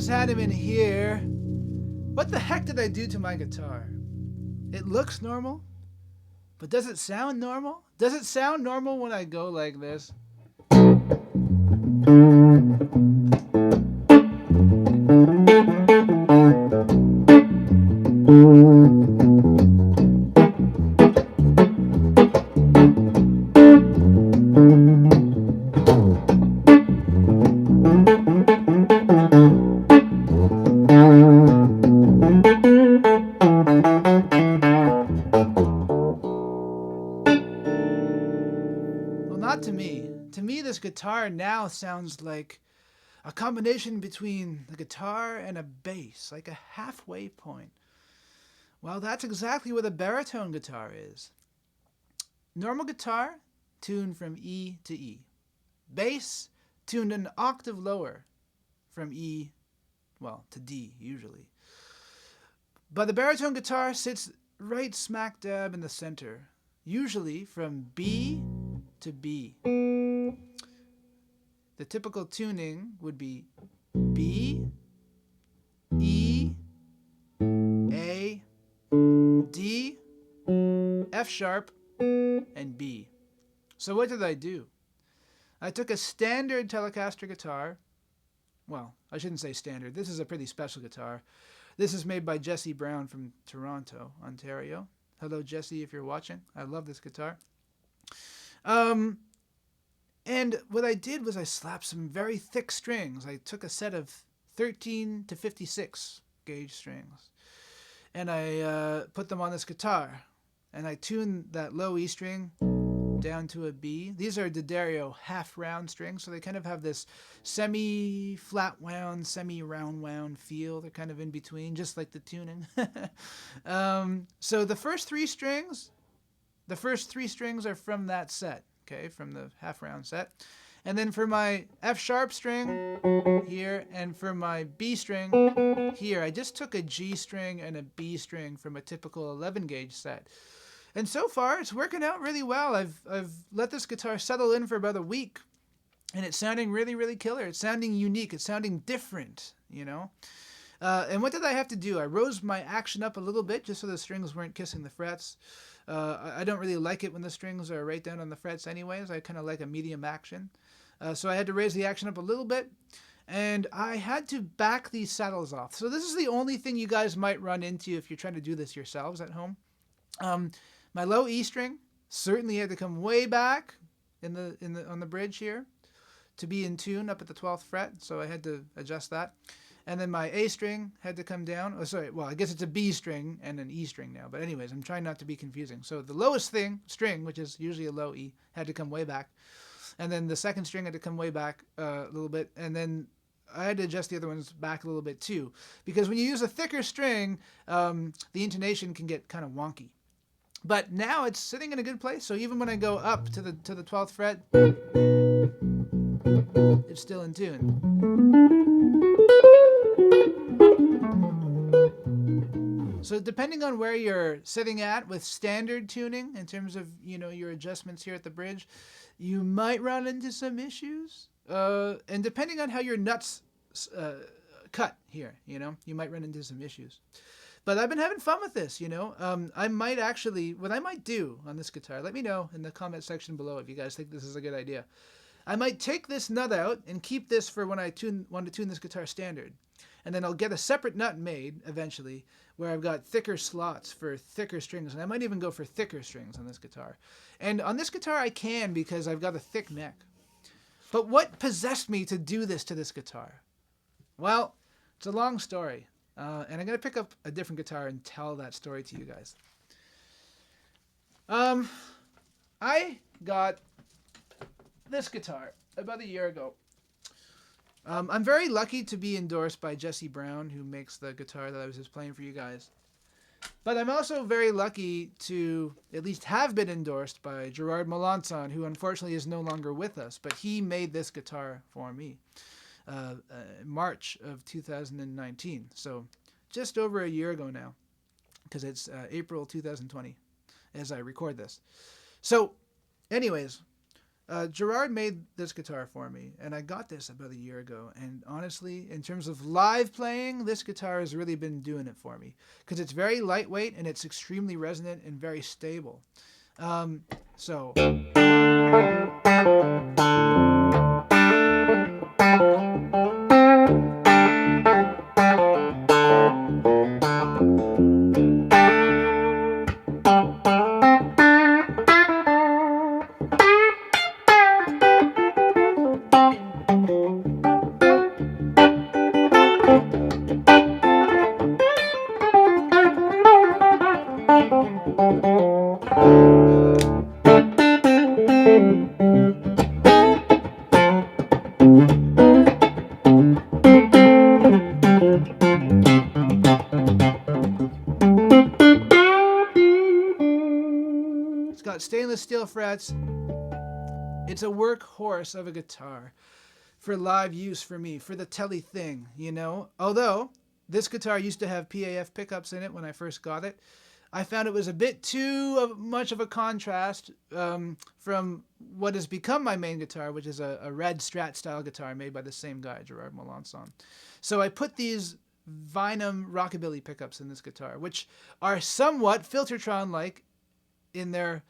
is Haneman here. What the heck did I do to my guitar? It looks normal, but does it sound normal? Does it sound normal when I go like this? Well, not to me. To me, this guitar now sounds like a combination between the guitar and a bass, like a halfway point. Well, that's exactly what a baritone guitar is. Normal guitar, tuned from E to E. Bass, tuned an octave lower, from E, well, to D, usually. But the baritone guitar sits right smack dab in the center, usually from B to B. The typical tuning would be B, E, A, D, F sharp, and B. So what did I do? I took a standard Telecaster guitar. Well, I shouldn't say standard. This is a pretty special guitar. This is made by Jesse Brown from Toronto, Ontario. Hello, Jesse, if you're watching. I love this guitar. And what I did was I slapped some very thick strings. I took a set of 13 to 56 gauge strings, and I put them on this guitar, and I tuned that low E string down to a B. These are D'Addario half-round strings, so they kind of have this semi-flat wound, semi-round wound feel. They're kind of in between, just like the tuning. So the first three strings are from that set, okay, from the half-round set. And then for my F sharp string here and for my B string here, I just took a G string and a B string from a typical 11 gauge set. And so far, it's working out really well. I've let this guitar settle in for about a week, and it's sounding really, really killer. It's sounding unique. It's sounding different, you know? And what did I have to do? I rose my action up a little bit just so the strings weren't kissing the frets. I don't really like it when the strings are right down on the frets anyways. I kind of like a medium action. So I had to raise the action up a little bit, and I had to back these saddles off. So this is the only thing you guys might run into if you're trying to do this yourselves at home. My low E string certainly had to come way back on the bridge here to be in tune up at the 12th fret, so I had to adjust that. And then my A string had to come down. Oh, sorry, well, I guess it's a B string and an E string now. But anyways, I'm trying not to be confusing. So the lowest string, which is usually a low E, had to come way back. And then the second string had to come way back a little bit. And then I had to adjust the other ones back a little bit too. Because when you use a thicker string, the intonation can get kind of wonky. But now it's sitting in a good place. So even when I go up to the 12th fret, it's still in tune. So depending on where you're sitting at with standard tuning in terms of, you know, your adjustments here at the bridge, you might run into some issues. And depending on how your nuts cut here, you know, you might run into some issues. But I've been having fun with this, you know. I might actually, what I might do on this guitar, let me know in the comment section below if you guys think this is a good idea. I might take this nut out and keep this for when I want to tune this guitar standard. And then I'll get a separate nut made eventually where I've got thicker slots for thicker strings. And I might even go for thicker strings on this guitar. And on this guitar I can because I've got a thick neck. But what possessed me to do this to this guitar? Well, it's a long story. And I'm going to pick up a different guitar and tell that story to you guys. I got this guitar about a year ago. I'm very lucky to be endorsed by Jesse Brown, who makes the guitar that I was just playing for you guys. But I'm also very lucky to at least have been endorsed by Gerard Melanson, who unfortunately is no longer with us. But he made this guitar for me. March of 2019, so just over a year ago now, because it's April 2020 as I record this. So anyways, Gerard made this guitar for me, and I got this about a year ago. And honestly, in terms of live playing, this guitar has really been doing it for me because it's very lightweight and it's extremely resonant and very stable. So. It's got stainless steel frets. It's a workhorse of a guitar for live use for me, for the telly thing, you know? Although this guitar used to have PAF pickups in it when I first got it, I found it was a bit too much of a contrast from what has become my main guitar, which is a red Strat style guitar made by the same guy, Gerard Melanson. So I put these Vinum rockabilly pickups in this guitar, which are somewhat Filtertron-like in their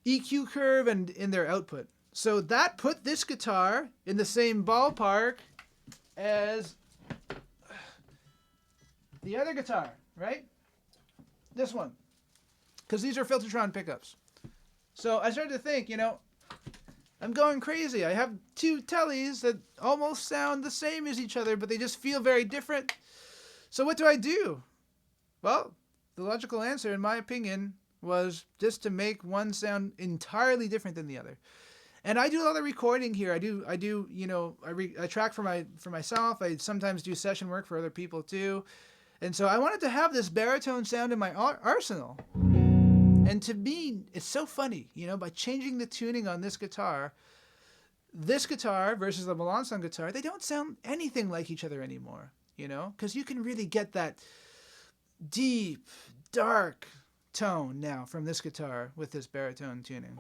EQ curve and in their output. So that put this guitar in the same ballpark as the other guitar, right? This one. Because these are Filtertron pickups. So I started to think, you know, I'm going crazy. I have two tellies that almost sound the same as each other, but they just feel very different. So what do I do? Well, the logical answer, in my opinion, was just to make one sound entirely different than the other. And I do a lot of recording here. I do, you know, I track for myself. I sometimes do session work for other people too. And so I wanted to have this baritone sound in my arsenal. And to me, it's so funny, you know, by changing the tuning on this guitar versus the Melanson guitar, they don't sound anything like each other anymore, you know, because you can really get that deep, dark tone now from this guitar with this baritone tuning.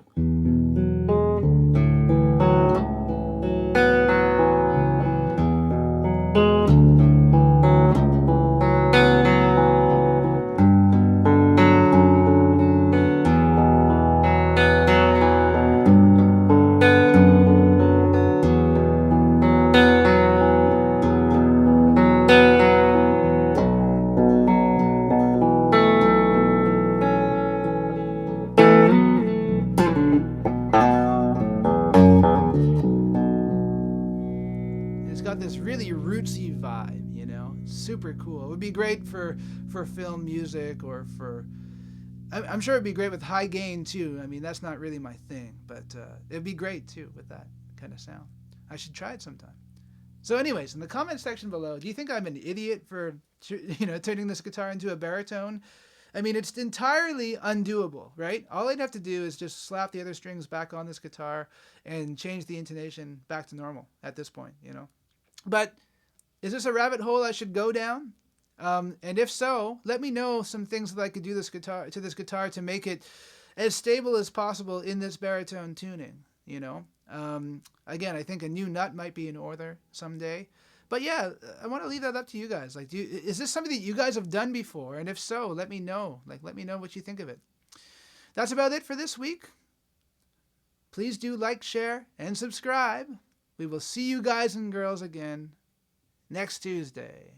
It's got this really rootsy vibe, you know, super cool. It would be great for film music or for, I'm sure it'd be great with high gain too. I mean, that's not really my thing, but it'd be great too with that kind of sound. I should try it sometime. So anyways, in the comment section below, do you think I'm an idiot for, you know, turning this guitar into a baritone? I mean, it's entirely undoable, right? All I'd have to do is just slap the other strings back on this guitar and change the intonation back to normal at this point, you know? But is this a rabbit hole I should go down? And if so, let me know some things that I could do to this guitar to make it as stable as possible in this baritone tuning, you know? Again, I think a new nut might be in order someday. But yeah, I want to leave that up to you guys. Like, is this something that you guys have done before? And if so, let me know. Like, let me know what you think of it. That's about it for this week. Please do like, share, and subscribe. We will see you guys and girls again next Tuesday.